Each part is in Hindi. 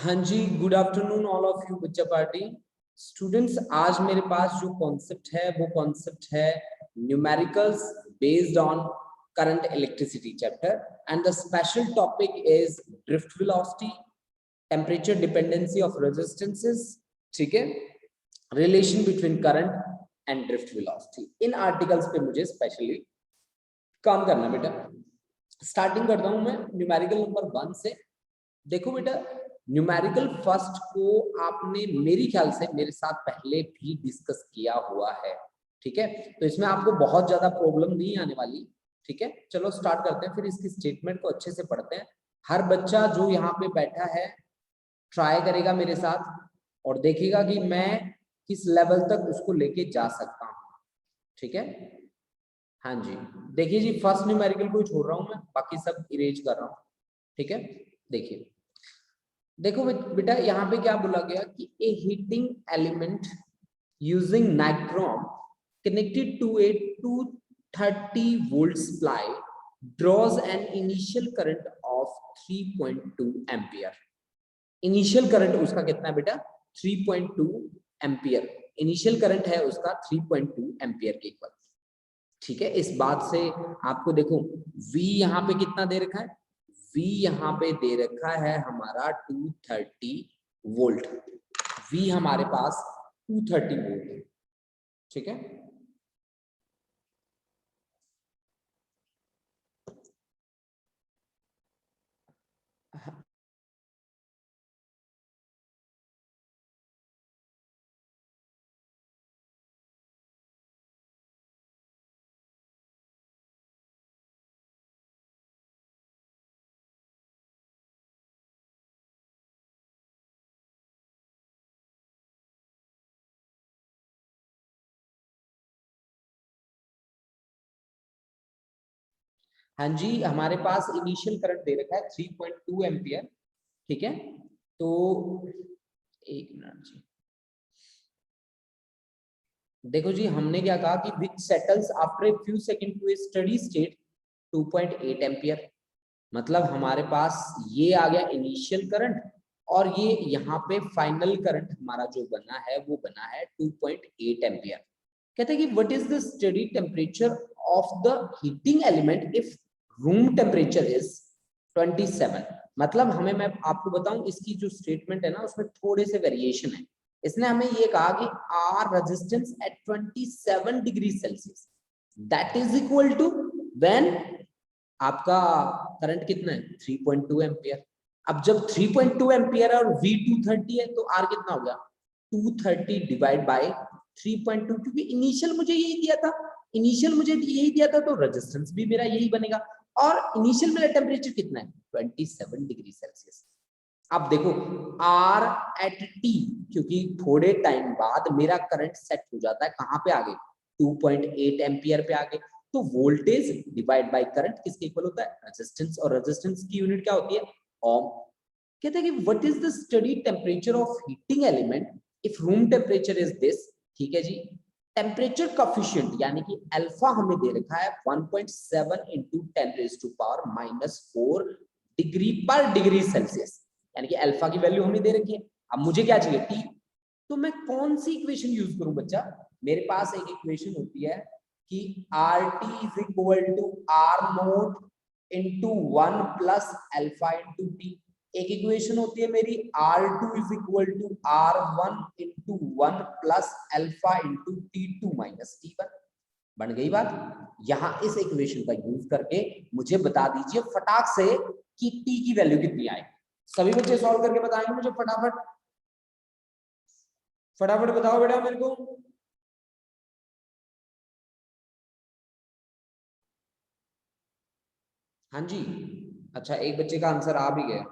हाँ जी, good afternoon all of you बच्चा पार्टी स्टूडेंट्स। आज मेरे पास जो कॉन्सेप्ट है वो कॉन्सेप्ट है numericals based on current electricity chapter and the special topic is drift velocity, temperature dependency of resistances, ठीक है, relation between current and drift velocity. In articles पे मुझे स्पेशली काम करना बेटा। स्टार्टिंग करता हूं मैं न्यूमेरिकल नंबर 1 से। देखो बेटा, न्यूमेरिकल फर्स्ट को आपने मेरी ख्याल से मेरे साथ पहले भी डिस्कस किया हुआ है, ठीक है, तो इसमें आपको बहुत ज्यादा प्रॉब्लम नहीं आने वाली, ठीक है। चलो स्टार्ट करते हैं, फिर इसकी स्टेटमेंट को अच्छे से पढ़ते हैं। हर बच्चा जो यहाँ पे बैठा है ट्राई करेगा मेरे साथ और देखेगा कि मैं किस लेवल तक उसको लेके जा सकता हूँ, ठीक है। हाँ जी, देखिए जी, फर्स्ट न्यूमेरिकल को छोड़ रहा हूँ मैं, बाकी सब इरेज कर रहा हूँ, ठीक है। देखिए, देखो बेटा, यहाँ पे क्या बोला गया कि a heating element using nichrome connected to a 230 volt supply draws an initial current of 3.2 ampere. Initial current उसका कितना है बेटा? 3.2 एम्पियर। इनिशियल करंट है उसका 3.2 एम्पियर के इक्वल, ठीक है। इस बात से आपको देखो V यहाँ पे कितना दे रखा है? V यहाँ पे दे रखा है हमारा 230 वोल्ट। V हमारे पास 230 वोल्ट है, ठीक है। हाँ जी, हमारे पास इनिशियल करंट दे रखा है 3.2 एम्पियर, ठीक है। तो एक मिनट जी, देखो जी, हमने क्या कहा कि which settles after a few second to a steady state 2.8 ampere. मतलब हमारे पास ये आ गया इनिशियल करंट और ये यहाँ पे फाइनल करंट हमारा जो बना है वो बना है 2.8 एम्पियर। कहते हैं कि what is the study temperature of the heating element if room temperature is 27। मतलब हमें, मैं आपको बताऊं, इसकी जो स्टेटमेंट है ना उसमें थोड़े से वेरिएशन है। इसने हमें ये कहा कि R resistance at 27 degree Celsius that is equal to when आपका करंट कितना है? 3.2 एम्पियर। अब जब 3.2 एम्पियर है और V 230 है तो R कितना हो गया? 230 डिवाइड बाय 3.2, क्योंकि इनिशियल मुझे यही दिया था, इनिशियल मुझे यही दिया था तो रेजिस्टेंस भी मेरा यही बनेगा। और इनिशियल मेरा टेम्परेचर कितना है? 27 डिग्री सेल्सियस। अब देखो R एट T, क्योंकि थोड़े टाइम बाद मेरा करंट सेट हो जाता है कहाँ पे? आगे 2.8 एम्पियर पे आगे। तो वोल्टेज डिवाइड बाय करंट किसके इक्वल होता है? रेजिस्टेंस। और रेजिस्टेंस की यूनिट क्या होती है? ओम। कहते हैं कि what is the study temperature of heating element if room temperature is this, ठीक है जी। टेम्परेचर कोफिशिएंट यानी कि अल्फा हमें दे रखा है 1.7 इंटू 10⁻⁻⁴ डिग्री पर डिग्री सेल्सियस, यानी कि अल्फा की वैल्यू हमें दे रखी है। अब मुझे क्या चाहिए? टी। तो मैं कौन सी इक्वेशन यूज करूं बच्चा? मेरे पास एक इक्वेशन होती है कि R T is equal to R naught into 1 plus alpha into T. एक इक्वेशन होती है मेरी R two is equal to R one into 1 plus alpha into T two minus T one. बन गई बात। यहां इस इक्वेशन का यूज करके मुझे बता दीजिए फटाक से कि टी की वैल्यू कितनी आएगी। सभी बच्चे सॉल्व करके बताएंगे मुझे फटाफट। फटाफट बताओ बेटा मेरे को। हाँ जी, अच्छा, एक बच्चे का आंसर आ भी गया।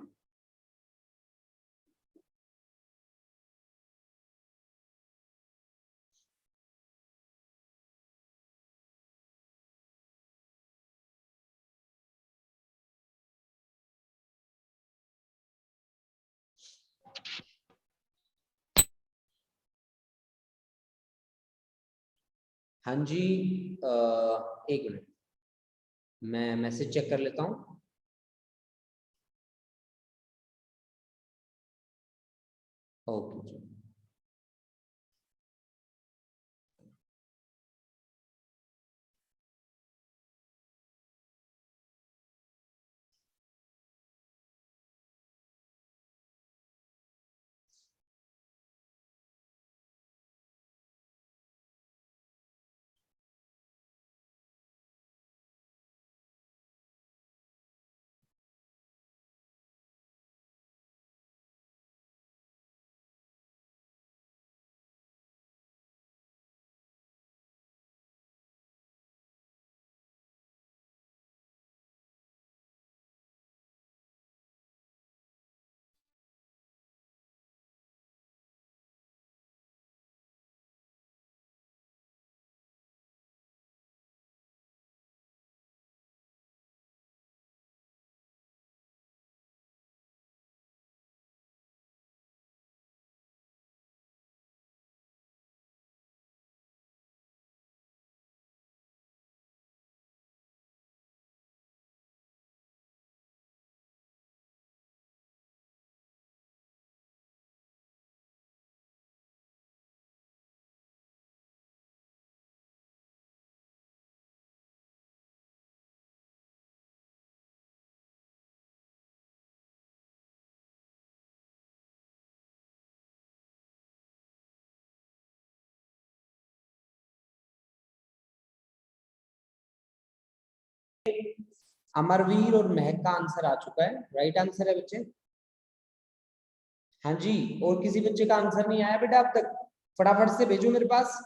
हाँ जी, एक मिनट, मैं मैसेज चेक कर लेता हूँ। ओके। अमरवीर और महक का आंसर आ चुका है, राइट आंसर है बच्चे। हाँ जी, और किसी बच्चे का आंसर नहीं आया बेटा अब तक? फटाफट से भेजो मेरे पास।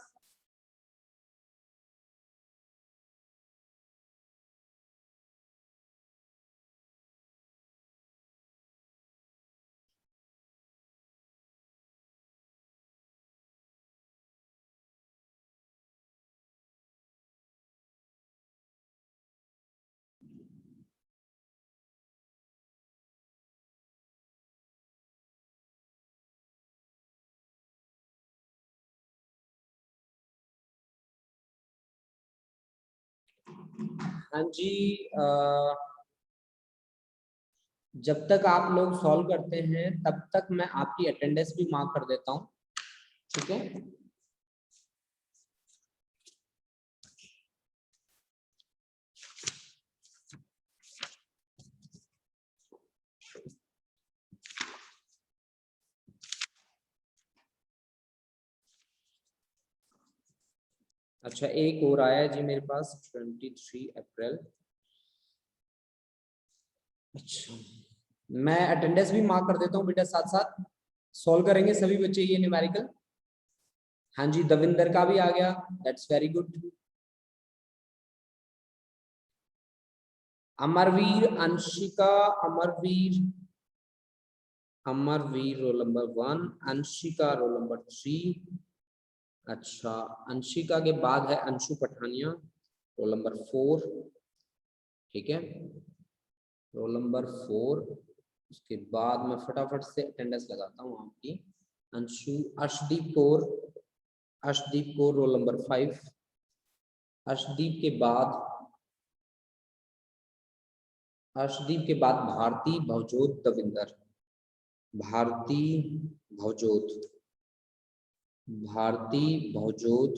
हाँ जी, जब तक आप लोग सॉल्व करते हैं तब तक मैं आपकी अटेंडेंस भी मार्क कर देता हूँ, ठीक है। अच्छा, एक और आया है जी मेरे पास, 23 अप्रैल। अच्छा, मैं अटेंडेंस भी मार्क कर देता हूँ बेटा, साथ साथ सॉल्व करेंगे सभी बच्चे ये न्यूमेरिकल। हाँ जी, दविंदर का भी आ गया, that's very good. Amarvir, Anshika, Amarvir, Amarvir roll number 1, Anshika roll number 3। अच्छा, अंशिका के बाद है अंशु पठानिया, रोल नंबर 4, ठीक है, रोल नंबर 4। उसके बाद मैं फटाफट से अटेंडेंस लगाता हूँ आपकी। Anshu, Arshdeep Kaur roll number 5। अर्शदीप के बाद भारती भवजोत दविंदर, भारती भवजोत, भारती भवजोत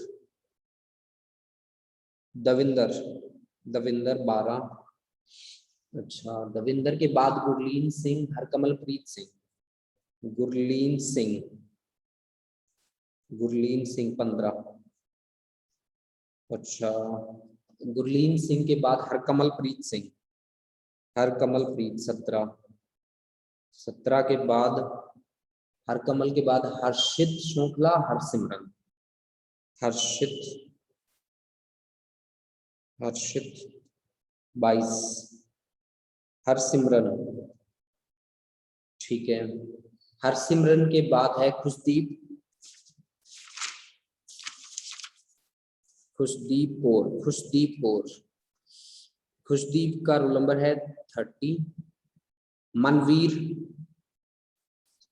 दविंदर, दविंदर 12। अच्छा, दविंदर के बाद गुरलीन सिंह, हरकमलप्रीत सिंह, गुरलीन सिंह, गुरलीन सिंह 15। अच्छा, गुरलीन सिंह के बाद हरकमलप्रीत सिंह, हरकमलप्रीत 17। 17 के बाद हरकमल के बाद हर्षित श्रृंखला, हरसिमरन, हर्षित, हर्षित 22। हरसिमरन, ठीक है। हरसिमरन के बाद है खुशदीप, खुशदीप कौर, खुशदीप कौर, खुशदीप का रोल नंबर है 30। मनवीर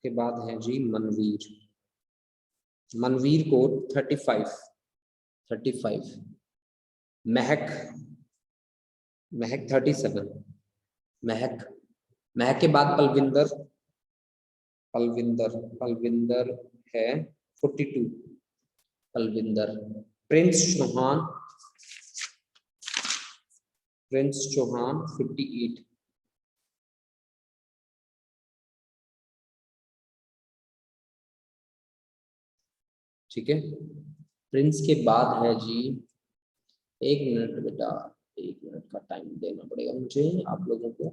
के बाद है जी मनवीर, मनवीर कौर 35, 35। महक, महक 37। महक, महक के बाद पलविंदर, अलविंदर, अलविंदर है 42, अलविंदर। Prince Chauhan, Prince Chauhan 58। ठीक है, प्रिंस के बाद है जी, एक मिनट बेटा, एक मिनट का टाइम देना पड़ेगा मुझे आप लोगों को।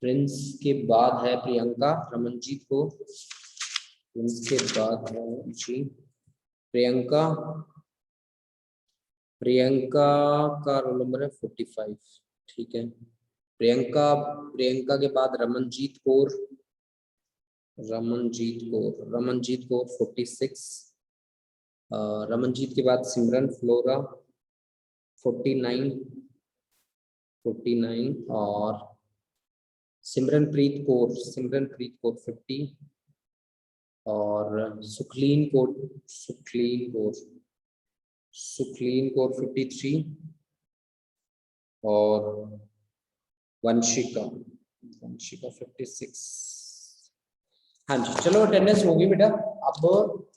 प्रिंस के बाद है प्रियंका, रमनजीत को। प्रिंस के बाद है जी प्रियंका, प्रियंका का रोल नंबर है 45। ठीक है, प्रियंका, प्रियंका के बाद रमनजीत कौर, रमनजीत कौर, रमनजीत कौर 46। रमनजीत के बाद सिमरन फ्लोरा 49, 49। और सिमरनप्रीत कौर, सिमरनप्रीत कौर 50। और सुखलीन कौर, सुखलीन कौर, सुखलीन कौर 53। और वंशिका, वंशिका 56। हाँ जी, चलो अटेंडेंस होगी बेटा। अब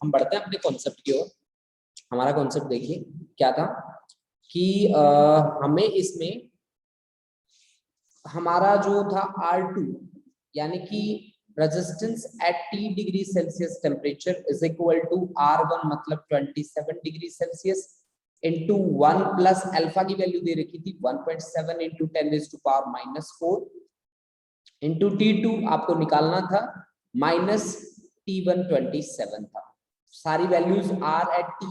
हम बढ़ते हैं अपने कॉन्सेप्ट की ओर। हमारा कॉन्सेप्ट देखिए क्या था कि हमें इसमें हमारा जो था R2 यानी कि resistance at T degree Celsius temperature is equal to R1 मतलब 27 degree Celsius into 1 plus alpha की वैल्यू दे रखी थी 1.7 इंटू 10⁻⁻⁴ इंटू T2 आपको निकालना था -T127 था। सारी वैल्यूज आर एट टी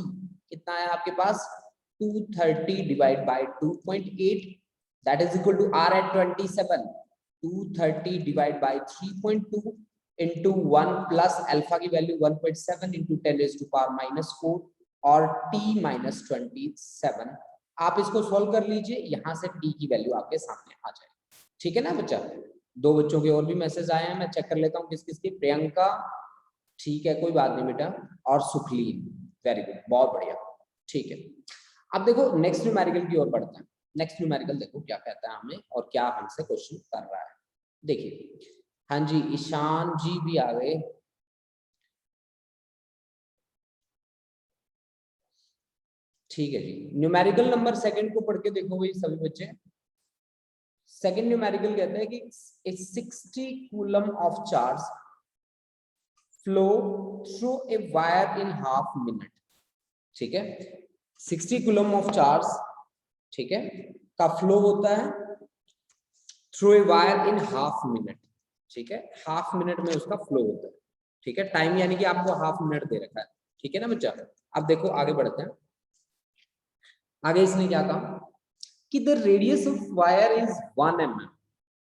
कितना है आपके पास 230 divide by 2.8 that is equal to R at 27, 230 divided by 3.2 into 1 plus alpha की वैल्यू 1.7 into 10⁻⁻⁴ और t minus 27। आप इसको सॉल्व कर लीजिए, यहाँ से t की वैल्यू आपके सामने आ जाए। ठीक है ना बच्चा? दो बच्चों के और भी मैसेज आए हैं, मैं चेक कर लेता हूँ किस किस की। प्रियंका, ठीक है कोई बात नहीं बेटा, और सुखलीन, वेरी गुड, बहुत बढ़िया। ठीक है, अब देखो नेक्स्ट न्यूमेरिकल की ओर बढ़ते हैं। नेक्स्ट न्यूमेरिकल देखो क्या कहता है हमें और क्या हमसे क्वेश्चन कर रहा है। देखिए, हाँ जी ईशान जी भी आ गए। ठीक है जी, न्यूमेरिकल नंबर सेकंड को पढ़ के देखो भाई सभी बच्चे। सेकंड न्यूमेरिकल कहता है कि 60 coulomb of charge flow through a wire in half minute. ठीक है, 60 कूलम ऑफ चार्ज, ठीक है, का फ्लो होता है through a wire in half minute. ठीक है, हाफ मिनट में उसका फ्लो होता है। ठीक है, टाइम यानी कि आपको हाफ मिनट दे रखा है। ठीक है ना बच्चा? अब देखो आगे बढ़ते हैं। आगे इसने क्या कहा कि the radius of wire is 1 mm,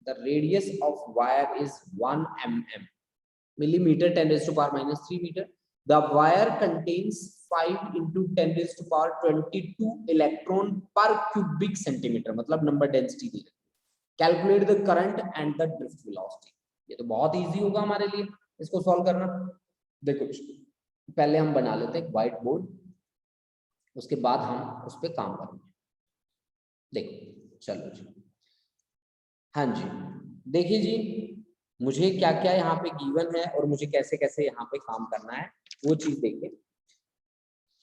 the radius of wire is 1 mm, millimeter 10⁻³ metre. The wire contains 5 into 10⁻22 electron per cubic centimetre, मतलब नंबर डेंसिटी दी है। Calculate the current and the drift velocity. ये तो बहुत इजी होगा हमारे लिए इसको सॉल्व करना। देखो पहले हम बना लेते हैं व्हाइट बोर्ड, उसके बाद हम उस पर काम करेंगे। देखो चलो जी, हाँ जी देखिए जी, मुझे क्या क्या यहाँ पे गिवन है और मुझे कैसे कैसे यहाँ पे काम करना है वो चीज देखिए।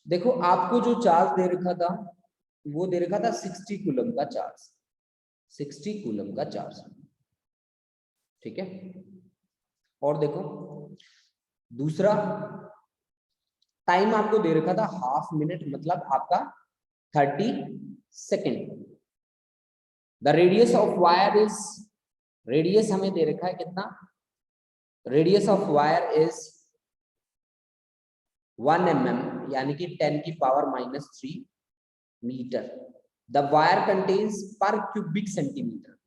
देखो आपको जो चार्ज दे रखा था वो दे रखा था 60 कूलम का चार्ज, 60 कूलम का चार्ज। ठीक है, और देखो दूसरा टाइम आपको दे रखा था हाफ मिनट, मतलब आपका 30 second. The radius of wire is, radius हमें दे रखा है कितना, radius of wire is 1 mm यानी कि 10⁻³ मीटर। द वायर कंटेन्स पर क्यूबिक सेंटीमीटर,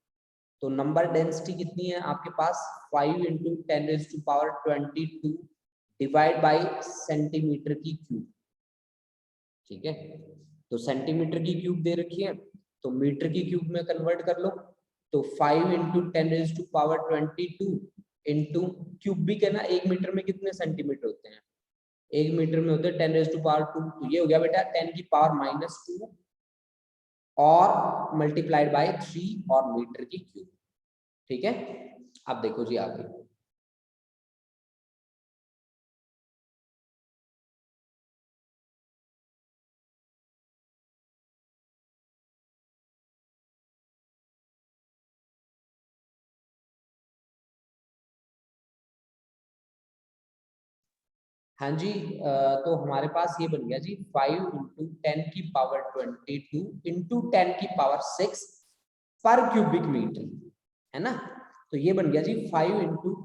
तो नंबर डेंसिटी कितनी है आपके पास 5 into 10⁻22 डिवाइड बाई सेंटीमीटर की क्यूब। ठीक है, तो सेंटीमीटर की क्यूब दे रखी है तो मीटर की क्यूब में कन्वर्ट कर लो, तो 5 into 10⁻22 इंटू क्यूबिक है ना, 1 मीटर में कितने सेंटीमीटर होते हैं 1 मीटर में होते हैं 10⁻², तो ये हो गया बेटा 10⁻⁻2 और मल्टीप्लाइड बाय 3 और मीटर की क्यूब। ठीक है, अब देखो जी आगे। हाँ जी, तो हमारे पास ये बन गया जी 5 × 10⁻22 × 10⁻6 पर क्यूबिक मीटर, है ना। तो ये बन गया जी 5 ×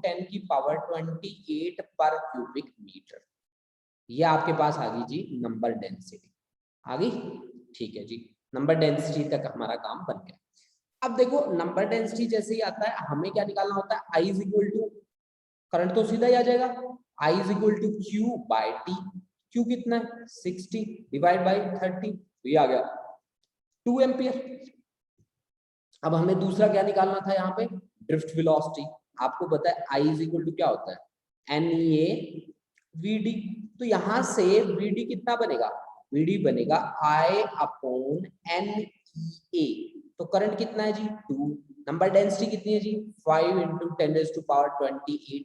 10⁻28 पर क्यूबिक मीटर। ये आपके पास आ गई जी नंबर डेंसिटी आ गई। ठीक है जी, नंबर डेंसिटी तक हमारा काम बन गया। अब देखो नंबर डेंसिटी जैसे ही आता है हमें क्या निकालना होता है, I is equal to, current तो सीधा ही आ जाएगा, I is equal to Q by T। Q कितना है 60 डिवाइड बाय 30, तो ये आ गया 2 एम्पियर। अब हमें दूसरा क्या निकालना था यहाँ पे, ड्रिफ्ट वेलोसिटी। आपको पता है I इज इक्वल टू क्या होता है, NEA VD। तो यहाँ से VD कितना बनेगा, VD बनेगा I अपॉन NEA। तो करंट कितना है जी 2। नंबर डेंसिटी कितनी है जी 5 × 10⁻28।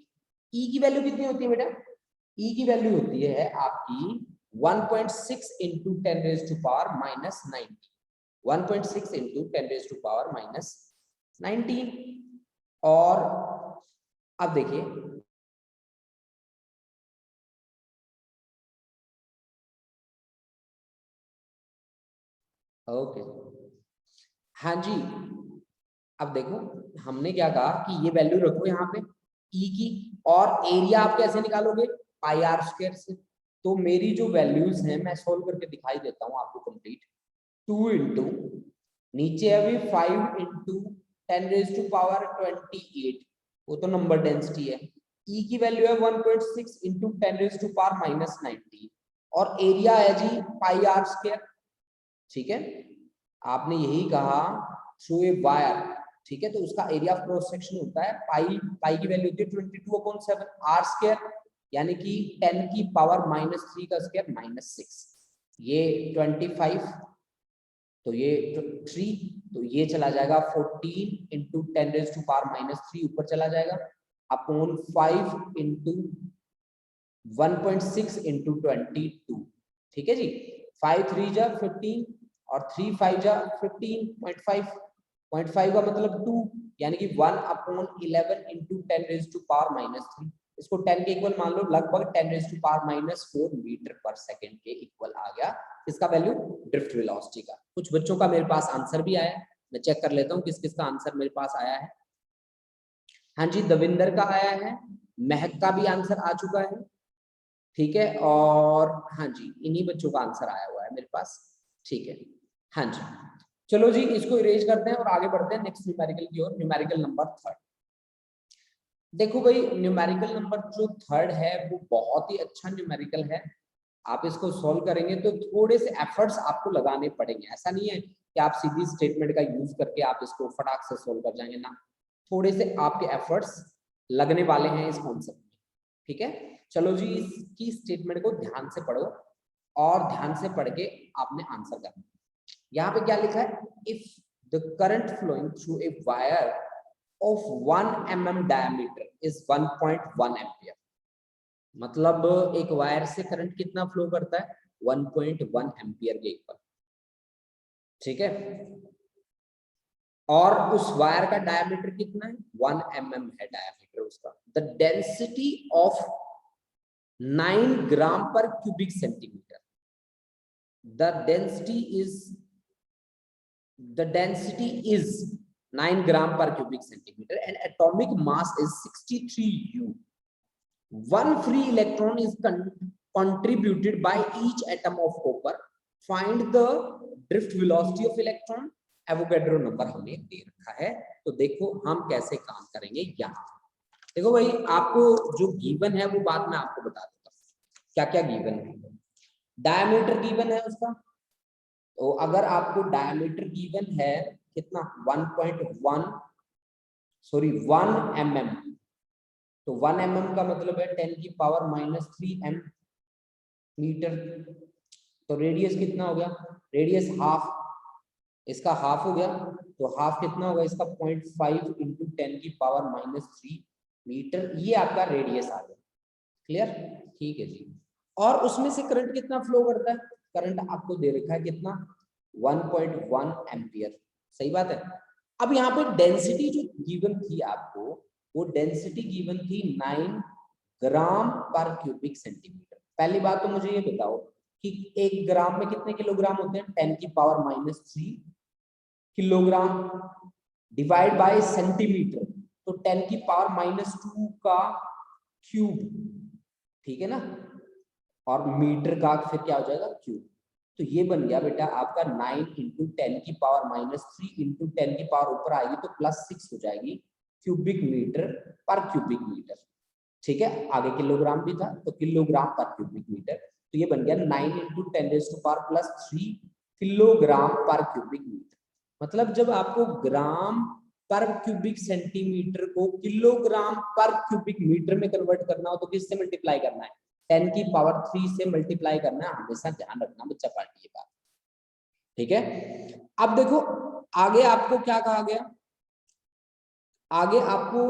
E की वैल्यू कितनी होती है बेटा, E की वैल्यू होती है आपकी 1.6 × 10⁻⁻19। 1.6 × 10⁻⁻19। और अब देखिए ओके, हाँ जी। अब देखो हमने क्या कहा कि ये वैल्यू रखो यहाँ पे E की, और एरिया आप कैसे निकालोगे, πr² से। तो मेरी जो वैल्यूज हैं मैं सोल्व करके दिखाई देता हूँ आपको कंप्लीट। 2 × नीचे अभी 5 × 10⁻28, वो तो नंबर डेंसिटी है। E की वैल्यू है 1.6 × 10⁻⁻19 और एरिया है जी πr²। ठीक है, आपने यही कहा थ्रू ए वायर, ठीक है, तो उसका एरिया ऑफ क्रॉस सेक्शन होता है पाई। पाई की वैल्यू होती है 22/7 r², यानी कि 10⁻³ का स्क्वायर -6। ये 25, तो ये 3, तो ये चला जाएगा 14 × 10⁻³ ऊपर चला जाएगा अपॉन 5 × 1.6 × 22। ठीक है जी, 5 3 जा 15 और 3 5 जा 15.5। 0.5 का मतलब 2, यानी कि 1/11 × 10⁻⁻3। इसको 10 के इक्वल मान लो, लगभग 10⁻⁻4 मीटर पर सेकंड के इक्वल आ गया इसका वैल्यू ड्रिफ्ट वेलोसिटी का। कुछ बच्चों का मेरे पास आंसर भी आया है, मैं चेक कर लेता हूँ किस किस का आंसर मेरे पास आया है। हाँ जी, दविंदर का आया है, महक का भी आंसर आ चुका है। ठीक है, और हाँ जी इन्हीं बच्चों का आंसर आया हुआ है मेरे पास। ठीक है, हाँ जी, चलो जी इसको इरेज करते हैं और आगे बढ़ते हैं नेक्स्ट न्यूमेरिकल की ओर। Numerical number 3। देखो भाई न्यूमेरिकल नंबर जो 3 है वो बहुत ही अच्छा न्यूमेरिकल है। आप इसको सॉल्व करेंगे तो थोड़े से एफर्ट्स आपको लगाने पड़ेंगे। ऐसा नहीं है कि आप सीधी स्टेटमेंट का यूज करके आप इसको फटाक से सॉल्व कर जाएंगे ना, थोड़े से आपके एफर्ट्स लगने वाले हैं इस कॉन्सेप्ट में। ठीक है, चलो जी इसकी स्टेटमेंट को ध्यान से पढ़ो और ध्यान से पढ़ के आपने आंसर करना। यहाँ पे क्या लिखा है, if the current flowing through a wire of 1 mm diameter is 1.1 ampere. मतलब एक वायर से करंट कितना फ्लो करता है, 1.1 एम्पियर के इक्वल। ठीक है, और उस वायर का डायमीटर कितना है, 1 mm है डायमीटर उसका। द डेंसिटी ऑफ 9 ग्राम पर cubic centimetre. The density is 9 gram per cubic centimeter and atomic mass is 63 U. One free electron is contributed by each atom of copper. Find the drift velocity of electron. Avogadro number हमने दे रखा है, तो देखो हम कैसे काम करेंगे। यहाँ देखो भाई आपको जो गिवन है वो बात मैं आपको बता देता हूँ क्या क्या गिवन है। डायमीटर गिवन है उसका, तो अगर आपको डायमीटर गिवन है कितना 1 mm, तो 1 mm का मतलब है 10⁻³ m। मीटर। तो रेडियस कितना हो गया, रेडियस हाफ, इसका हाफ हो गया, तो हाफ कितना होगा इसका 0.5 इंटू 10⁻³ मीटर, ये आपका रेडियस आ गया। क्लियर, ठीक है जी। और उसमें से करंट कितना फ्लो करता है, करंट आपको दे रखा है कितना 1.1 एम्पियर, सही बात है। अब यहाँ पे डेंसिटी जो गिवन थी आपको, वो डेंसिटी गिवन थी 9 ग्राम पर क्यूबिक सेंटीमीटर। पहली बात तो मुझे ये बताओ कि 1 ग्राम में कितने किलोग्राम होते हैं, 10⁻³ किलोग्राम डिवाइड बाय सेंटीमीटर, तो 10⁻² का क्यूब, ठीक है ना, और मीटर का फिर क्या हो जाएगा क्यूब। तो ये बन गया बेटा आपका 9 इंटू 10⁻³ इंटू 10 की पावर ऊपर आएगी तो +6 हो जाएगी क्यूबिक मीटर पर क्यूबिक मीटर, ठीक है। आगे किलोग्राम भी था तो किलोग्राम पर क्यूबिक मीटर, तो ये बन गया 9 इंटू 10⁻³ किलोग्राम पर क्यूबिक मीटर। मतलब जब आपको ग्राम पर क्यूबिक सेंटीमीटर को किलोग्राम पर क्यूबिक मीटर में कन्वर्ट करना हो तो किससे मल्टीप्लाई करना है, 10⁻³ से मल्टीप्लाई करना है, हमेशा ध्यान रखना बच्चा पार्टी ये बात, ठीक है। अब देखो आगे आपको क्या कहा गया, आगे आपको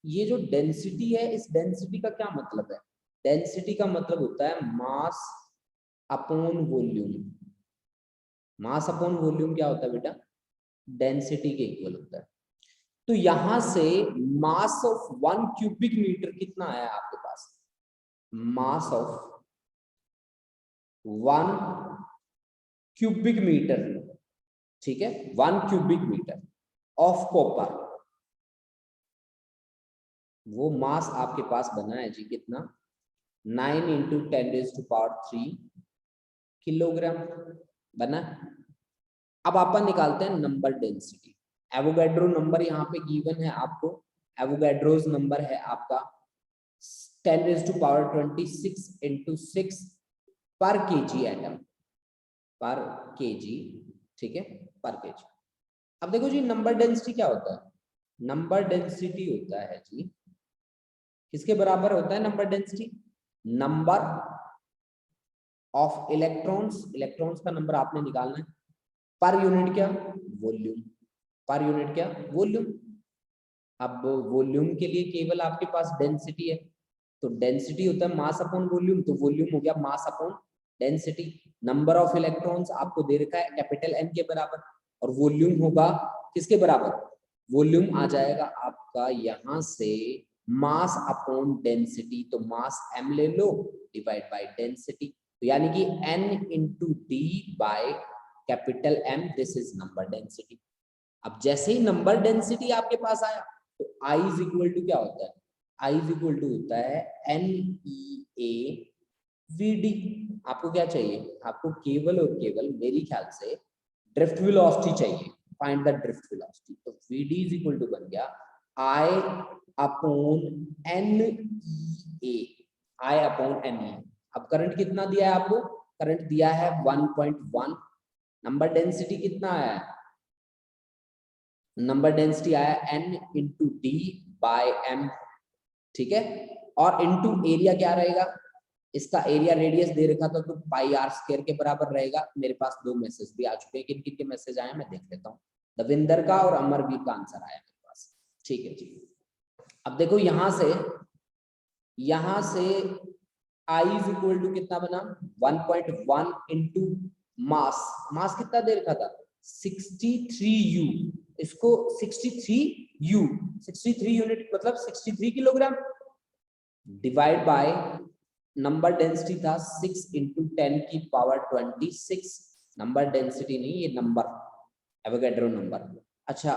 ये जो डेंसिटी है, इस डेंसिटी का क्या मतलब है, डेंसिटी का मतलब होता है मास upon volume. Mass upon volume क्या होता है बेटा, डेंसिटी के इक्वल होता है। तो यहां से मास ऑफ 1 क्यूबिक मीटर कितना आया आपके पास, मास ऑफ 1 क्यूबिक मीटर, ठीक है, 1 क्यूबिक मीटर ऑफ कॉपर, वो मास आपके पास बना है जी कितना 9 इंटू 10⁻³ किलोग्राम बना। अब अपन निकालते हैं नंबर डेंसिटी। एवोगैड्रो नंबर यहाँ पे गिवन है आपको, एवोगैड्रोस नंबर है आपका 10⁻26 इंटू 6 पर केजी एटम, पर केजी, ठीक है, पर केजी। अब देखो जी नंबर डेंसिटी क्या होता है, नंबर डेंसिटी होता है जी, किसके बराबर होता है number density, number of electrons, electrons का नंबर आपने निकालना है, पर यूनिट क्या वॉल्यूम, पर यूनिट क्या वॉल्यूम। अब वॉल्यूम के लिए केवल आपके पास डेंसिटी है, तो डेंसिटी होता है मास अपॉन वॉल्यूम, तो वॉल्यूम हो गया mass upon density. Number of electrons आपको दे रखा है कैपिटल एन के बराबर, और वॉल्यूम होगा किसके बराबर, वॉल्यूम आ जाएगा आपका यहां से मास अपॉन डेंसिटी, तो मास m ले लो डिवाइड बाय डेंसिटी, तो यानी कि n into D by capital M, this is number density. अब जैसे ही नंबर डेंसिटी आपके पास आया तो I इज इक्वल टू क्या होता है, I इज इक्वल टू होता है NEA/VD। आपको क्या चाहिए, आपको केवल और केवल मेरी ख्याल से ड्रिफ्ट वेलोसिटी चाहिए, फाइंड द ड्रिफ्ट वेलोसिटी। तो VD इज इक्वल टू बन गया I upon NEA, I upon NEA। अब करंट कितना दिया है आपको, करंट दिया है 1.1, नंबर डेंसिटी कितना आया है, नंबर डेंसिटी आया n into D by M, ठीक है, और इंटू एरिया क्या रहेगा, इसका एरिया रेडियस दे रखा था तो πr² के बराबर रहेगा। मेरे पास 2 मैसेज भी आ चुके हैं, किन किन के मैसेज आए मैं देख लेता हूँ, दविंदर का और अमरवीर का आंसर आया मेरे पास, ठीक है जी। अब देखो यहां से I इज इक्वल टू कितना बना 1.1 इंटू मास, मास कितना दे रखा था 63U, इसको 63U 63 यूनिट मतलब 63 kilogram divide by number density था 6 इंटू 10⁻26, नंबर डेंसिटी नहीं ये नंबर एवोगैड्रो नंबर। अच्छा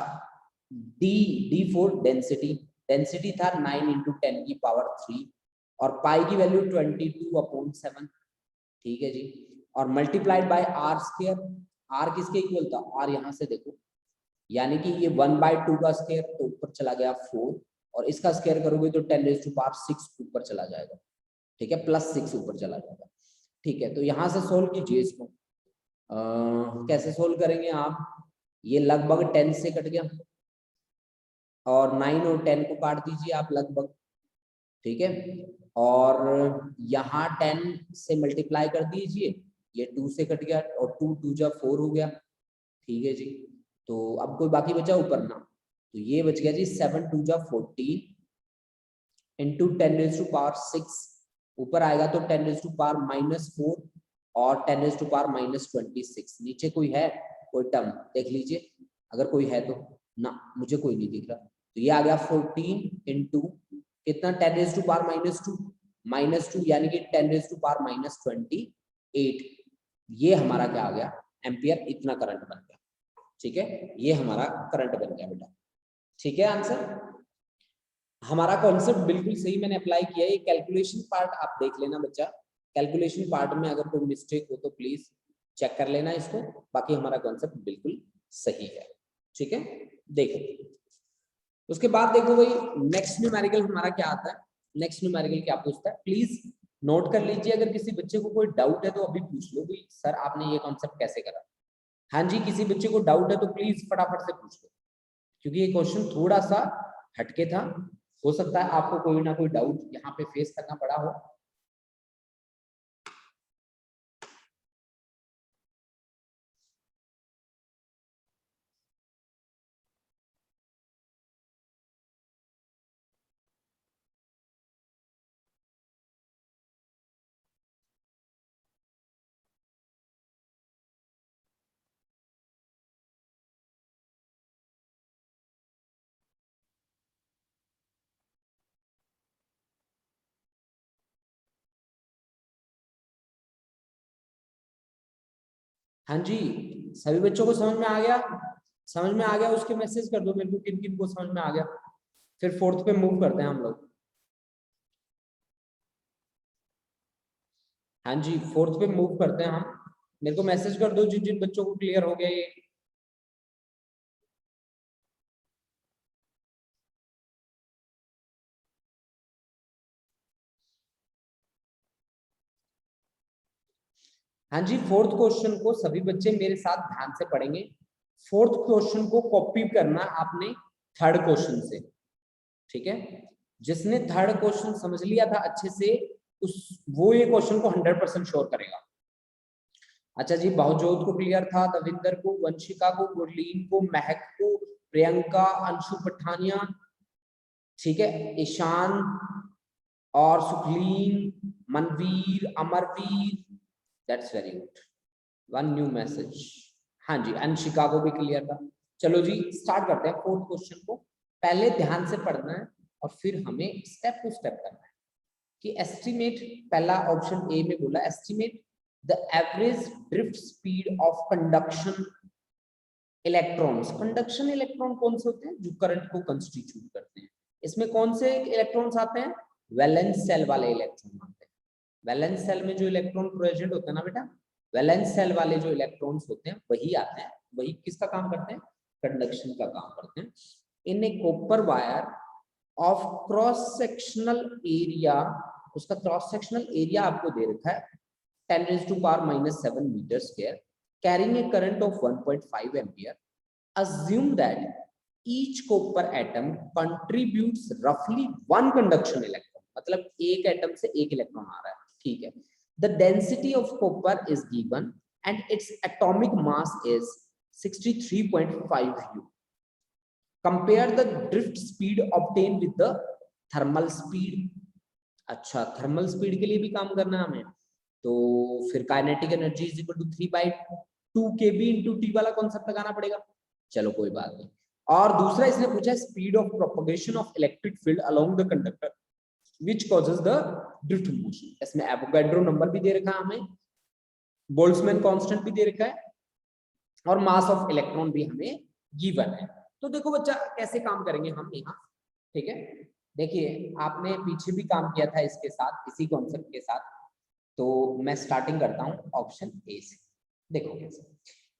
डी फॉर डेंसिटी, डेंसिटी था 9 इंटू 10⁻³ और पाई की वैल्यू 22/7, ठीक है जी, और मल्टीप्लाइड बाय r², r किसके इक्वल था, r यहां से देखो, यानी कि ये 1/2 का स्क्वायर तो ऊपर चला गया 4, और इसका स्क्वायर करोगे तो 10⁻6 ऊपर चला जाएगा, ठीक है, +6 ऊपर चला जाएगा, ठीक है। तो यहां से सोल्व कीजिए इसको, कैसे सोल्व करेंगे आप, ये लगभग 10 से कट गया और 9 और 10 को काट दीजिए आप लगभग, ठीक है, और यहाँ 10 से मल्टीप्लाई कर दीजिए, ये 2 से कट गया और 2 2 जा 4 हो गया। ठीक है जी, तो अब कोई बाकी बचा ऊपर ना, तो ये बच गया जी 7 2 जा 14 इंटू 10 रेज़ टू पावर 6, ऊपर आएगा तो 10 रेज़ टू पावर -4 और 10 रेज़ टू पावर -26। नीचे कोई है कोई टर्म देख लीजिए, अगर कोई है तो। ना, मुझे कोई नहीं दिख रहा, तो ये आ गया 14 इंटू कितना 10 रेज़ टू पावर -2 यानी कि 10 रेज़ टू पावर -28। ये हमारा क्या आ गया एम्पियर, इतना करंट बन गया। ठीक है, ये हमारा करंट बन गया बेटा। ठीक है, आंसर हमारा कॉन्सेप्ट बिल्कुल सही मैंने अप्लाई किया है। ये कैलकुलेशन पार्ट आप देख लेना बच्चा, कैलकुलेशन पार्ट में अगर कोई मिस्टेक हो तो प्लीज चेक कर लेना इसको, बाकी हमारा कॉन्सेप्ट बिल्कुल सही है। ठीक है, देखो उसके बाद देखो भाई नेक्स्ट न्यूमेरिकल हमारा क्या आता है। नेक्स्ट न्यूमेरिकल क्या पूछता है, प्लीज नोट कर लीजिए, अगर किसी बच्चे को कोई डाउट है तो अभी पूछ लो भाई सर आपने ये कॉन्सेप्ट कैसे करा। हाँ जी, किसी बच्चे को डाउट है तो प्लीज फटाफट से पूछ लो, क्योंकि ये क्वेश्चन थोड़ा सा हटके था, हो सकता है आपको कोई ना कोई डाउट यहाँ पे फेस करना पड़ा हो। हाँ जी, सभी बच्चों को समझ में आ गया? समझ में आ गया उसके मैसेज कर दो मेरे को, किन किन को समझ में आ गया। फिर फोर्थ पे मूव करते हैं हम लोग। हाँ जी, फोर्थ पे मूव करते हैं हम, मेरे को मैसेज कर दो जिन जिन बच्चों को क्लियर हो गया ये। हाँ जी, फोर्थ क्वेश्चन को सभी बच्चे मेरे साथ ध्यान से पढ़ेंगे। फोर्थ क्वेश्चन को कॉपी करना आपने थर्ड क्वेश्चन से। ठीक है, जिसने थर्ड क्वेश्चन समझ लिया था अच्छे से उस वो ये क्वेश्चन को 100% श्योर करेगा। अच्छा जी, बहुजोत को क्लियर था, दविंदर को, वंशिका को, गुरलीन को, महक को, प्रियंका, अंशु पठानिया, ठीक है, ईशान और Sukhleen, Manveer, Amarveer, that's very good, one new message. हाँ जी, अंशिका को भी क्लियर था। चलो जी स्टार्ट करते हैं फोर्थ क्वेश्चन को। पहले ध्यान से पढ़ना है और फिर हमें स्टेप टू स्टेप करना है कि एस्टिमेट, पहला ऑप्शन ए में बोला estimate the average drift speed of conduction electrons. Conduction electron कौन से होते हैं, जो करंट को कंस्टिट्यूट करते हैं। इसमें कौन से इलेक्ट्रॉन्स आते हैं, वैलेंस सेल वाले इलेक्ट्रॉन आते हैं। वैलेंस सेल में जो इलेक्ट्रॉन प्रेजेंट होते हैं ना बेटा, वैलेंस सेल वाले जो इलेक्ट्रॉन्स होते हैं वही आते हैं, वही किसका काम करते हैं, कंडक्शन का काम करते हैं। In a copper wire of cross sectional area, उसका क्रॉस सेक्शनल एरिया आपको दे रखा है 10 raised to power -7 meter square, carrying a current of 1.5 ampere. Assume that each copper atom contributes roughly one conduction electron, मतलब एक एटम से एक इलेक्ट्रॉन आ रहा है। ठीक है, the density of copper is given and its atomic mass is 63.5 U. Compare the drift speed obtained with the thermal speed. अच्छा, थर्मल स्पीड के लिए भी काम करना है हमें, तो फिर kinetic energy is equal to 3/2 kb into T वाला कॉन्सेप्ट लगाना पड़ेगा। चलो कोई बात नहीं। और दूसरा इसने पूछा speed of propagation of electric field along the conductor which causes the drift motion. इसमें एवोगाड्रो नंबर भी दे रखा है हमें, बोल्ट्जमैन कांस्टेंट भी दे रखा है और मास ऑफ इलेक्ट्रॉन भी हमें गिवन है। तो देखो बच्चा कैसे काम करेंगे हम यहाँ। ठीक है, देखिए आपने पीछे भी काम किया था इसके साथ, इसी कॉन्सेप्ट के साथ, तो मैं स्टार्टिंग करता हूँ ऑप्शन ए से। देखो कैसे,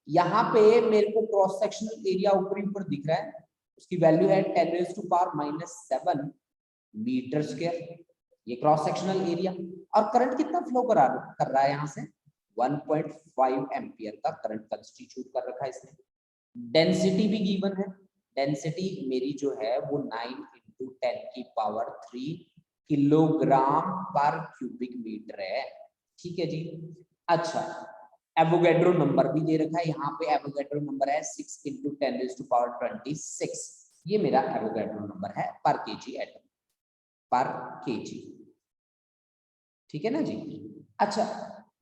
यहाँ पे मेरे को क्रॉस सेक्शनल एरिया ऊपर ऊपर दिख रहा है, उसकी वैल्यू है 10 raised to power -7 metre square, ये क्रॉस सेक्शनल एरिया। और करंट कितना फ्लो कर रहा है यहाँ से, 1.5 एम्पियर का करंट कंस्टिट्यूट कर रखा है इसने। डेंसिटी भी गिवन है, डेंसिटी मेरी जो है वो 9 × 10⁻³ किलोग्राम पर क्यूबिक मीटर है। ठीक है जी। अच्छा, एवोगैड्रो नंबर भी दे रखा है यहाँ पे। एवोगैड्रो नंबर है 6 × 10⁻26। ये मेरा एवोगैड्रो नंबर है पर केजी एटम, पर केजी। ठीक है ना जी। अच्छा,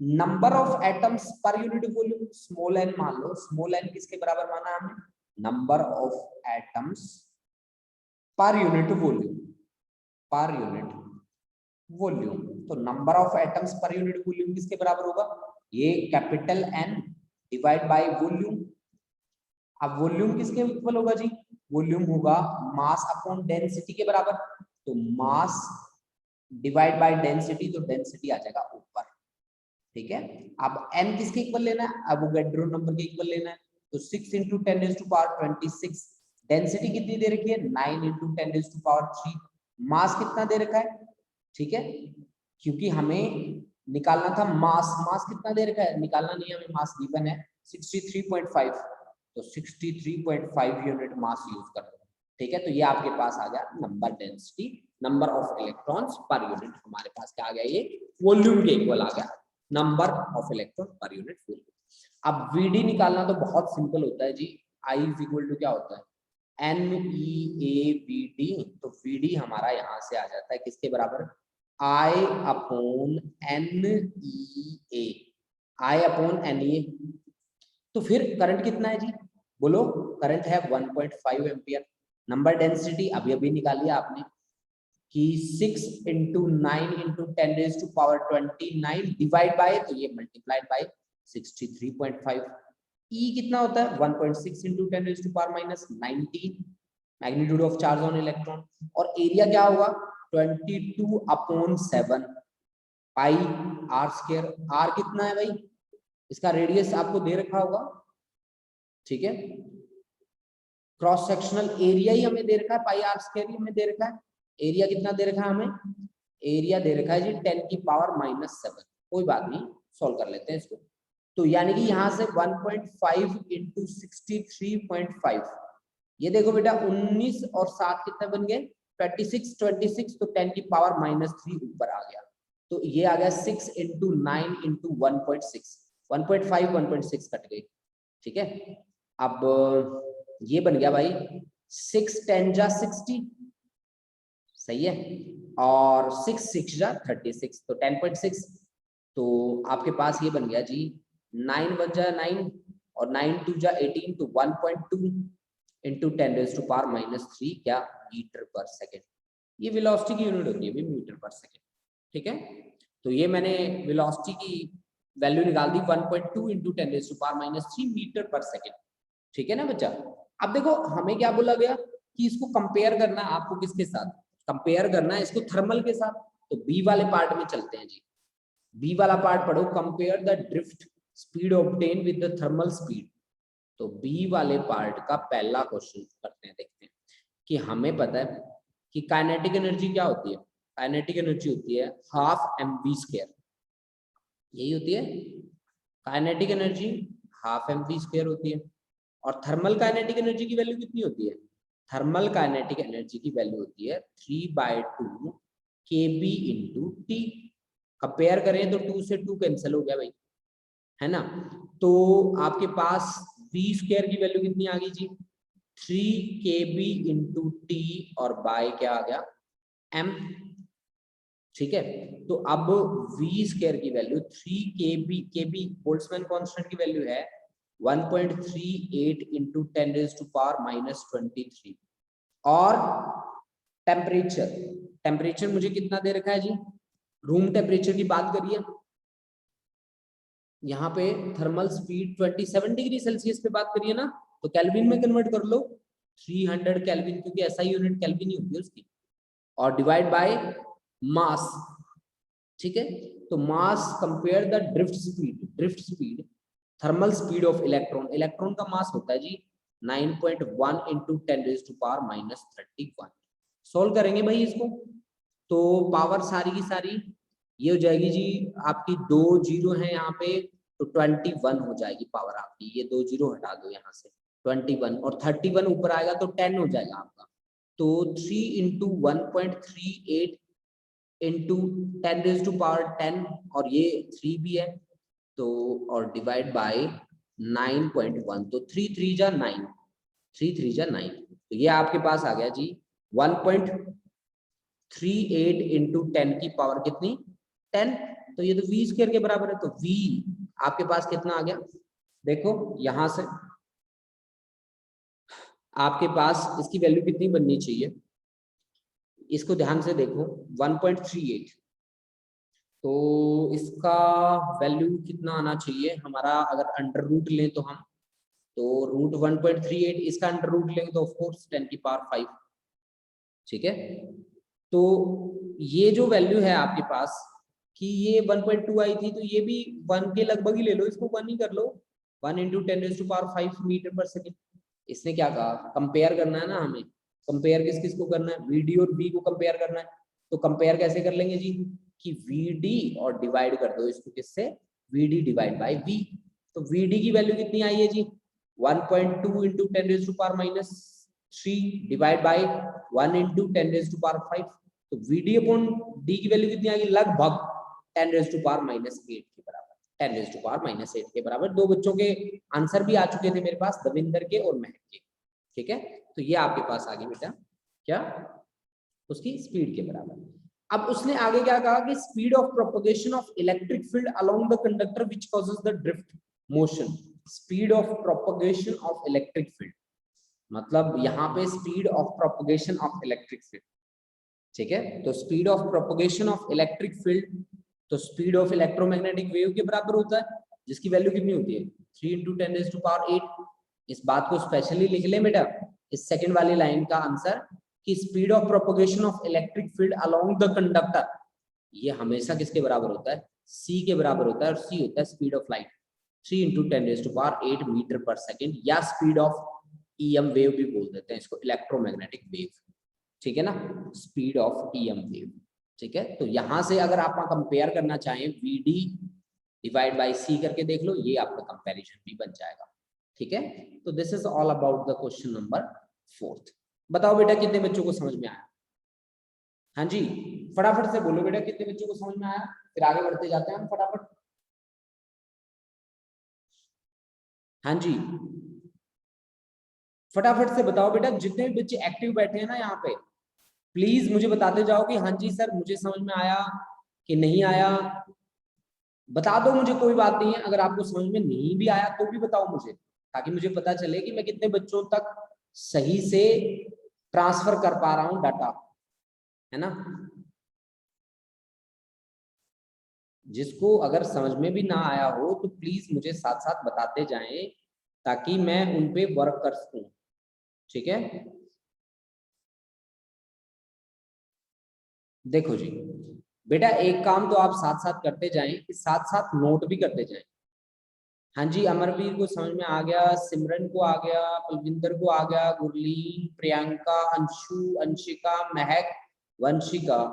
number of atoms per unit volume, small N मान लो। स्मॉल एन किसके बराबर माना हमने? Number of atoms per unit volume, per unit volume. तो number of atoms per unit volume किसके बराबर होगा? ये capital N divide by volume. अब वॉल्यूम किसके इक्वल होगा जी? वॉल्यूम होगा मास अपॉन डेंसिटी के बराबर। तो मास डिवाइड बाय डेंसिटी, तो डेंसिटी आ जाएगा ऊपर। ठीक है। अब n किसके इक्वल लेना है? एवोगैड्रो नंबर के इक्वल लेना है। तो 6 × 10⁻26। डेंसिटी कितनी दे रखी है? 9 × 10⁻3। मास कितना दे रखा है? ठीक है, क्योंकि हमें निकालना था मास। मास कितना दे रखा है? निकालना नहीं है हमें, मास गिवन है 63.5। तो 63.5 यूनिट मास यूज कर रहे हैं। ठीक है, तो ये आपके पास आ गया number density, number of electrons per unit. हमारे पास क्या आ गया? ये वॉल्यूम के इक्वल आ गया, नंबर ऑफ इलेक्ट्रॉन पर यूनिट वॉल्यूम। अब वीडी निकालना तो बहुत सिंपल होता है जी। आई इज इक्वल टू क्या होता है? NEAVD। तो VD हमारा यहां से आ जाता है किसके बराबर? I upon NEA। I upon NEA। तो फिर करंट कितना है जी? बोलो। करंट है 1.5 एम्पियर। नंबर डेंसिटी अभी अभी निकाली आपने कि 6 × 9 × 10⁻29 डिवाइड बाय, तो ये मल्टीप्लाइड बाय 63.5। E कितना होता है? 1.6 × 10⁻⁻19 magnitude of charge on electron. और एरिया क्या होगा? 22/7 पाई आर स्क्वायर। आर कितना है भाई? इसका रेडियस आपको दे रखा होगा। ठीक है, क्रॉस सेक्शनल एरिया ही हमें दे रखा है, पाई आर स्क्वायर ही हमें दे रखा है। एरिया कितना दे रखा है हमें? एरिया दे रखा है जी 10⁻⁻7। कोई बात नहीं, सॉल्व कर लेते हैं इसको। तो यानी कि यहाँ से 1.5 × 63.5, ये देखो बेटा 19 और 7 कितने बन गए? 26। 26 तो 10⁻⁻3 ऊपर आ गया। तो ये आ गया 6 × 9 × 1.6। 1.5 1.6 कट गई। ठीक है, अब ये बन गया भाई 6 10 जा 60। सही है, और 6 6 जा 36, तो 10.6। तो आपके पास ये बन गया जी 9 1 जा 9 और 9 2 जा 18, तो 1.2 × 10⁻⁻3 क्या? Metre per second. ये वेलोसिटी की यूनिट होती है भी, मीटर पर सेकेंड। ठीक है, तो ये मैंने वेलोसिटी की वैल्यू निकाल दी 1.2 × 10⁻⁻3 मीटर पर सेकेंड। ठीक है ना बच्चा। अब देखो हमें क्या बोला गया कि इसको कंपेयर करना है आपको किसके साथ? कंपेयर करना है इसको थर्मल के साथ। तो बी वाले पार्ट में चलते हैं जी। बी वाला पार्ट पढ़ो, compare the drift speed obtain with the thermal speed. तो बी वाले पार्ट का पहला क्वेश्चन करते हैं, देखते हैं कि हमें पता है कि काइनेटिक एनर्जी क्या होती है? काइनेटिक एनर्जी होती है ½ mv²। यही होती है काइनेटिक एनर्जी, ½ mv² होती है। और थर्मल काइनेटिक एनर्जी की वैल्यू कितनी होती है? थर्मल काइनेटिक एनर्जी की वैल्यू होती है 3/2 kb × T। कंपेयर करें तो 2 से 2 कैंसिल हो गया भाई, है ना। तो आपके पास v² की वैल्यू कितनी आ गई जी? 3 kb × T और बाय क्या आ गया? m। ठीक है, तो अब v² की वैल्यू 3 kb बोल्ट्जमैन कांस्टेंट की वैल्यू है 1.38 × 10⁻⁻23। और टेम्परेचर मुझे कितना दे रखा है जी? रूम टेम्परेचर की बात करिए, यहाँ पे थर्मल स्पीड 27 डिग्री सेल्सियस पे बात करिए ना, तो केल्विन में कन्वर्ट कर लो 300 केल्विन, क्योंकि ऐसा यूनिट केल्विन ही होती है उसकी, और डिवाइड बाय मास। ठीक है, तो mass compare the drift speed thermal speed of electron. Electron का मास होता है जी 9.1 × 10⁻⁻31। सोल्व करेंगे भाई इसको, तो पावर सारी की सारी ये हो जाएगी जी आपकी, 2 0 है यहाँ पे, तो 21 हो जाएगी पावर आपकी। ये 2 0 हटा दो यहाँ से, 21 और 31 ऊपर आएगा तो 10 हो जाएगा आपका। तो 3 × 1.38 इंटू 10⁻10 और ये 3 भी है तो और डिवाइड बाय 9.1 तो 3 3 जा 9 3 3 जा 9 तो ये आपके पास आ गया जी 1.38 इंटू 10 की पावर कितनी 10 तो ये तो v स्क्वायर के बराबर है तो v आपके पास कितना आ गया देखो यहां से आपके पास इसकी वैल्यू कितनी बननी चाहिए इसको ध्यान से देखो 1.38 तो इसका वैल्यू कितना आना चाहिए हमारा अगर अंडर रूट लें तो हम तो रूट 1.38 इसका अंडर रूट लेंगे तो ऑफ कोर्स 10 की पावर 5 ठीक है तो ये जो वैल्यू है आपके पास कि ये 1.2 आई थी तो ये भी 1 के लगभग ही ले लो इसको 1 ही कर लो 1 इंटू 10⁻5 मीटर पर सेकेंड इसने क्या कहा कंपेयर करना है ना हमें कंपेयर किस किस को करना है वीडी और बी को कंपेयर करना है तो कंपेयर कैसे कर लेंगे जी कि वीडी और डिवाइड कर दो इसको किससे वीडी डिवाइड बाय वी तो वीडी की वैल्यू कितनी आई है जी 1.2 इंटू 10⁻³ डिवाइड बाय 1 इंटू 10⁻5 तो वीडी अपॉन डी की वैल्यू कितनी आएगी लगभग 10⁻8 के बराबर 10⁻8 के बराबर दो बच्चों के आंसर भी आ चुके थे मेरे पास दविंदर के और महक के ठीक है तो ये आपके पास आ गई बेटा क्या उसकी स्पीड के बराबर अब उसने आगे क्या कहा कि speed of propagation of electric field along the conductor which causes the drift motion speed of propagation of electric field मतलब यहाँ पे speed of propagation of electric field ठीक है तो speed of propagation of electric field तो स्पीड ऑफ इलेक्ट्रोमैग्नेटिक वेव के बराबर होता है जिसकी वैल्यू कितनी होती है 3 इंटू 10⁸ इस बात को स्पेशली लिख ले बेटा इस सेकंड वाली लाइन का आंसर कि speed of propagation of electric field along the conductor ये हमेशा किसके बराबर होता है c के बराबर होता है और c होता है speed of light 3 into 10⁸ metre per second या स्पीड ऑफ EM वेव भी बोल देते हैं इसको इलेक्ट्रोमैग्नेटिक वेव ठीक है ना स्पीड ऑफ EM वेव ठीक है तो यहां से अगर आप कंपेयर करना चाहें VD डिवाइड बाय C करके देख लो ये आपका कंपैरिजन भी बन जाएगा ठीक है तो this is all about the question number 4 बताओ बेटा कितने बच्चों को समझ में आया हाँ जी फटाफट से बोलो बेटा कितने बच्चों को समझ में आया फिर आगे बढ़ते जाते हैं हम फटाफट हाँ जी फटाफट से बताओ बेटा जितने भी बच्चे एक्टिव बैठे हैं ना यहाँ पे प्लीज मुझे बताते जाओ कि हाँ जी सर मुझे समझ में आया कि नहीं आया बता दो मुझे कोई बात नहीं है अगर आपको समझ में नहीं भी आया तो भी बताओ मुझे ताकि मुझे पता चले कि मैं कितने बच्चों तक सही से ट्रांसफर कर पा रहा हूं डाटा है ना जिसको अगर समझ में भी ना आया हो तो प्लीज मुझे साथ साथ बताते जाएं ताकि मैं उन पे वर्क कर सकूं ठीक है देखो जी बेटा एक काम तो आप साथ साथ करते जाएं कि साथ साथ नोट भी करते जाएं हाँ जी अमरवीर को समझ में आ गया सिमरन को आ गया पलविंदर को आ गया गुरलीन प्रियंका अंशु अंशिका महक वंशिका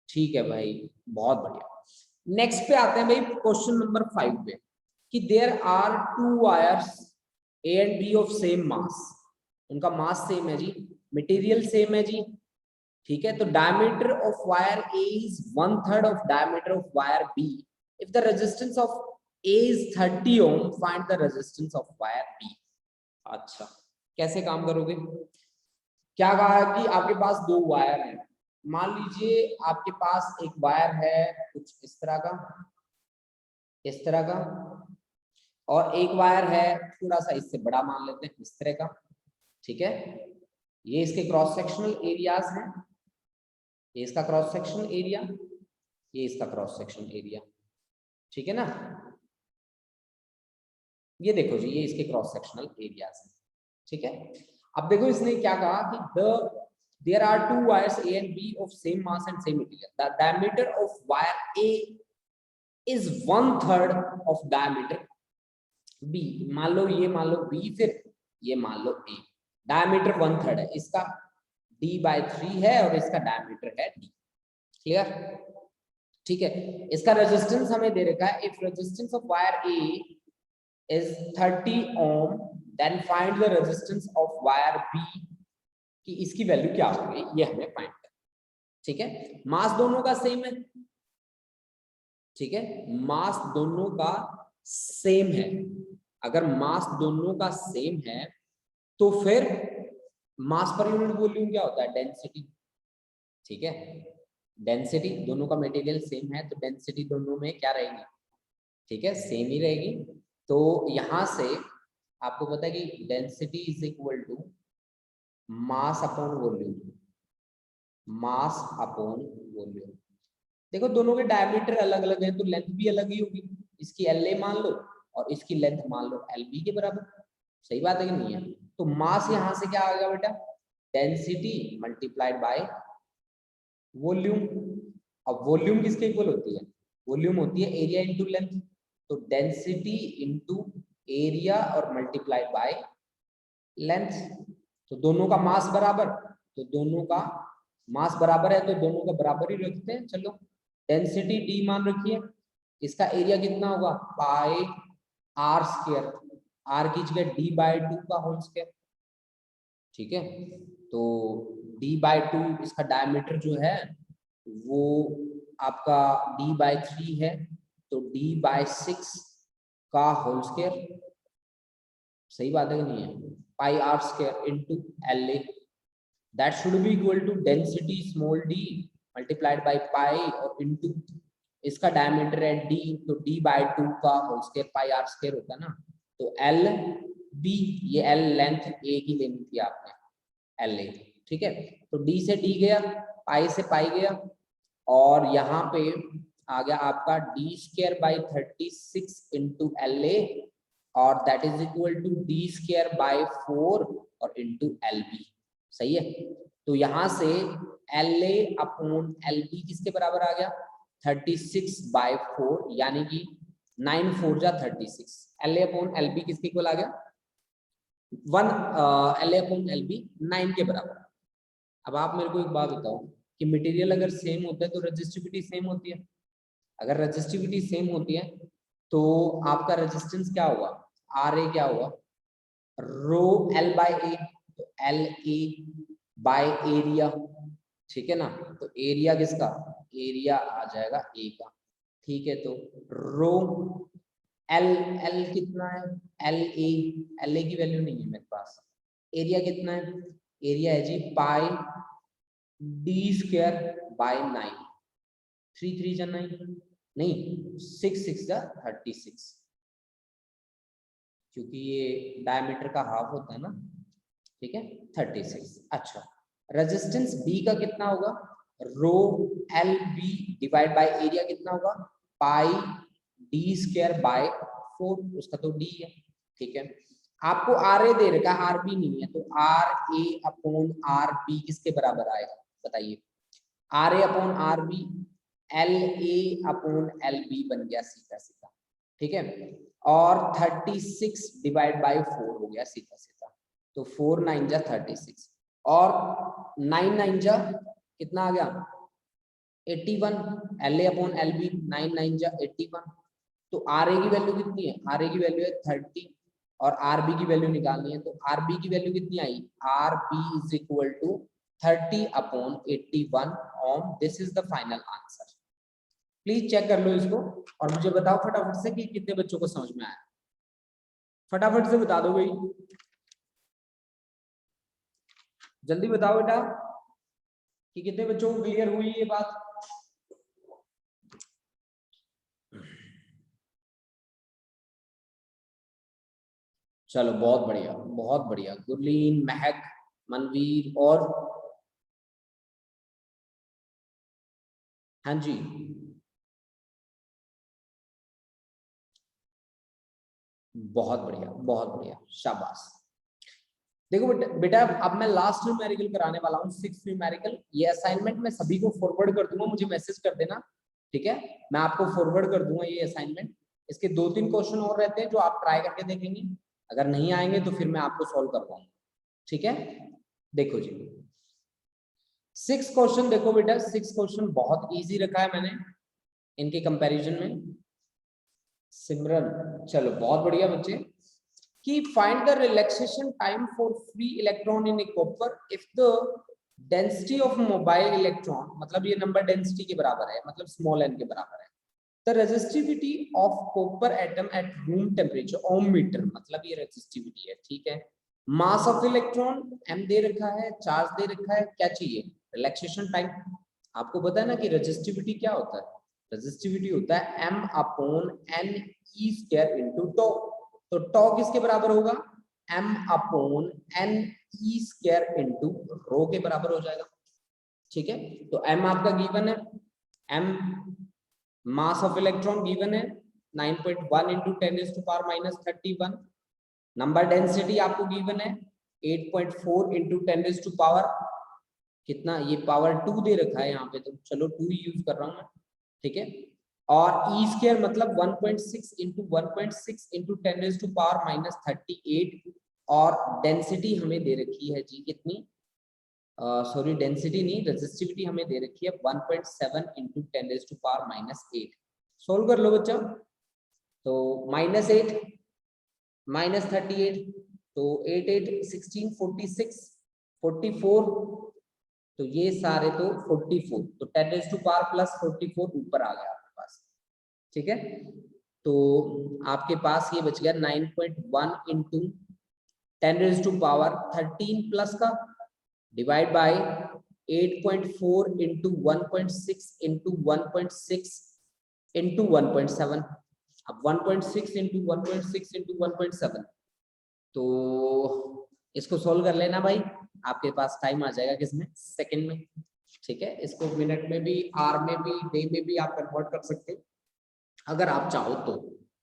ठीक है भाई बहुत बढ़िया नेक्स्ट पे आते हैं भाई क्वेश्चन नंबर 5 पे कि there are 2 wires A and B of same mass उनका मास सेम है जी मटेरियल सेम है जी ठीक है तो diameter of wire A is 1/3 of diameter of wire B if the resistance of A is 30 ohm find the resistance of wire B अच्छा कैसे काम करोगे क्या कहा कि आपके पास दो वायर हैं मान लीजिए आपके पास एक वायर है कुछ इस तरह का और एक वायर है थोड़ा सा इससे बड़ा मान लेते हैं इस तरह का ठीक है ये इसके क्रॉस सेक्शनल एरियाज हैं ये इसका क्रॉस सेक्शनल एरिया ये इसका क्रॉस सेक्शनल एरिया ठीक है ना ये देखो जी ये इसके क्रॉस सेक्शनल एरियाज हैं ठीक है अब देखो इसने क्या कहा कि there are 2 wires A and B of same mass and same material the diameter of wire A is 1/3 of diameter B मान लो B फिर ये मान लो A डायमीटर 1/3 है इसका D/3 है और इसका डायमीटर है D क्लियर ठीक है इसका रेजिस्टेंस हमें दे रखा है if resistance of wire A is 30 ohm then find the resistance of wire B कि इसकी वैल्यू क्या होगी ये हमें फाइंड करना ठीक है, मास दोनों का सेम है, ठीक है, मास दोनों का सेम है। अगर मास दोनों का सेम है तो फिर मास पर यूनिट वॉल्यूम क्या होता है, डेंसिटी, ठीक है, डेंसिटी दोनों का मटेरियल सेम है तो डेंसिटी दोनों में क्या रहेगी, ठीक है, सेम ही रहेगी। तो यहां से आपको पता है कि density is equal to mass upon volume, mass upon volume. देखो दोनों के डायमीटर अलग अलग है तो लेंथ भी अलग ही होगी, इसकी एल ए मान लो और इसकी लेंथ मान लो एल बी के बराबर, सही बात है कि नहीं है। तो मास यहां से क्या आ गया बेटा, डेंसिटी मल्टीप्लाइड बाय वॉल्यूम। अब वॉल्यूम किसके इक्वल होती है, वॉल्यूम होती है एरिया इंटू लेंथ, तो डेंसिटी इंटू एरिया और मल्टीप्लाइड बाय लेंथ। तो दोनों का मास बराबर, तो दोनों का मास बराबर है तो दोनों का बराबर ही रखते हैं। चलो डेंसिटी डी मान रखिए, इसका एरिया कितना होगा पाई आर स्क्वायर, आर की जगह डी बाय 2 का होल स्क्वायर, ठीक है। तो डी बाय 2 इसका डायमीटर जो है वो आपका डी बाय 3 है, तो डी बाय 6 का होल स्क्वायर, सही बात है कि नहीं है, pi R square into L A, that should be equal to density small D multiplied by pi और इंटू इसका डायमीटर है डी, तो डी बाय 2 का whole square pi R square होता है ना, तो एल बी, ये एल लेंथ ए की लेनी थी आपने, एल ए, ठीक है। तो डी से डी गया, पाई से पाई गया, और यहाँ पे आ गया आपका D square by 36 into L A, और that is equal to D square by 4 और इंटू एल बी, सही है। तो यहाँ से L A upon L B किसके बराबर आ गया, 36 बाय 4, यानी कि 9 4 जा 36, L A upon L B किसके इक्वल आ गया 1, L A upon L B 9 के बराबर। अब आप मेरे को एक बात बताओ कि मटेरियल अगर सेम होता है तो रेजिस्टिविटी सेम होती है, अगर रेजिस्टिविटी सेम होती है तो आपका रेजिस्टेंस क्या होगा, आर ए क्या होगा, रो एल बाय ए, तो एल ए बाय एरिया, ठीक है ना। तो एरिया किसका, एरिया आ जाएगा ए का, ठीक है। तो रो एल, एल कितना है, एल ए की वैल्यू नहीं है मेरे पास, एरिया कितना है, एरिया है जी पाई डी स्क्वायर बाय 9, 3 3 जा 9, नहीं 6 6 जा 36, क्योंकि ये डायमीटर का हाफ होता है ना, ठीक है 36। अच्छा रेजिस्टेंस बी का कितना होगा, rho L B divide by area कितना होगा, पाई डी स्क्वायर बाय 4, उसका तो डी है, ठीक है। आपको आर ए दे रखा है, आर बी नहीं है, तो R A upon R B किसके बराबर आएगा बताइए, R A upon R B, L A upon L B बन गया सीधा सीधा, ठीक है। और 36 डिवाइड बाय 4 हो गया सीधा सीधा, तो 4 9 जा 36, और 9 9 जा कितना आ गया 81, L A upon L B 9 9 जा 81, तो आर ए की वैल्यू कितनी है, आर ए की वैल्यू है 30, और आर बी की वैल्यू निकालनी है, तो आर बी की वैल्यू कितनी आई, R B is equal to 30 upon 81 ohm, this is the final answer. Please check कर लो इसको और मुझे बताओ फटाफट से कि कितने बच्चों को समझ में आया, फटाफट से बता दो भाई, जल्दी बताओ बेटा कि कितने बच्चों को क्लियर हुई ये बात। चलो बहुत बढ़िया बहुत बढ़िया, गुरलीन, महक, मनवीर और हाँ जी, बहुत बढ़िया बहुत बढ़िया, शाबाश। देखो बेटा अब मैं लास्ट न्यूमेरिकल कराने वाला हूँ, 6 न्यूमेरिकल, ये असाइनमेंट मैं सभी को फॉरवर्ड कर दूंगा, मुझे मैसेज कर देना, ठीक है। मैं आपको फॉरवर्ड कर दूंगा ये असाइनमेंट, इसके 2-3 क्वेश्चन और रहते हैं जो आप ट्राई करके देखेंगे, अगर नहीं आएंगे तो फिर मैं आपको सॉल्व करवाऊंगा, ठीक है। देखो जी 6 क्वेश्चन, देखो बेटा 6 क्वेश्चन बहुत इजी रखा है मैंने इनके कंपैरिजन में। सिमरन चलो बहुत बढ़िया बच्चे, कि find the relaxation time for free electron in a copper if the density of mobile electron, मतलब ये नंबर डेंसिटी के बराबर है, मतलब स्मॉल n के बराबर है। The resistivity of copper atom at room temperature, ohm metre, मतलब ये रेजिस्टिविटी है, ठीक है। मास ऑफ इलेक्ट्रॉन m दे रखा है, चार्ज दे रखा है, क्या चाहिए, रिलैक्सेशन टाइम। आपको पता है ना कि रेजिस्टिविटी क्या होता है, रेजिस्टिविटी होता है m upon n E square into टॉ। तो टॉ किसके बराबर होगा, m upon n E square into रो के बराबर हो जाएगा, ठीक है। तो m आपका गिवन है, m mass of electron given है 9.1 इंटू 10⁻⁻31। नंबर डेंसिटी आपको गिवन है 8.4 इंटू 10⁻⁻, कितना, ये पावर 2 दे रखा है यहाँ पे, तो चलो 2 यूज कर रहा हूँ मैं, ठीक है। और ई स्क्वायर मतलब 1.6 इंटू 1.6 इंटू 10⁻⁻38, और डेंसिटी हमें दे रखी है जी कितनी, सॉरी डेंसिटी नहीं, रेजिस्टिविटी हमें दे रखी है 1.7 इंटू 10⁻⁻8। सोल्व कर लो बच्चा। तो -8 -38, तो 8 8 16 46 44, तो ये सारे तो 44, तो 10⁻+44 ऊपर आ गया आपके पास, ठीक है। तो आपके पास ये बच गया 9.1 इंटू 10⁻13 प्लस का divide by 8.4 into 1.6 into 1.6 into 1.7। अब 1.6 इंटू 1.6 इंटू 1.7, तो इसको सोल्व कर लेना भाई, आपके पास टाइम आ जाएगा किसमें, सेकंड में, ठीक है। इसको मिनट में भी, आर में भी, डे में भी आप कन्वर्ट कर सकते हो अगर आप चाहो तो,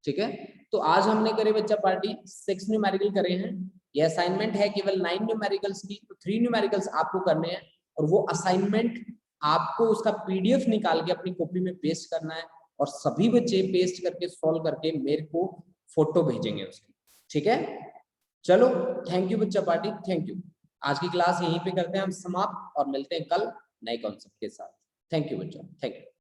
ठीक है। तो आज हमने करे बच्चा पार्टी 6 न्यूमेरिकल करे हैं। ये असाइनमेंट है केवल 9 न्यूमेरिकल्स की, तो 3 न्यूमेरिकल्स आपको करने हैं, और वो असाइनमेंट आपको उसका पीडीएफ निकाल के अपनी कॉपी में पेस्ट करना है, और सभी बच्चे पेस्ट करके सॉल्व करके मेरे को फोटो भेजेंगे उसकी, ठीक है। चलो, थैंक यू बच्चा पार्टी, थैंक यू। आज की क्लास यहीं पे करते हैं हम समाप्त, और मिलते हैं कल नए कॉन्सेप्ट के साथ। थैंक यू बच्चा, थैंक यू।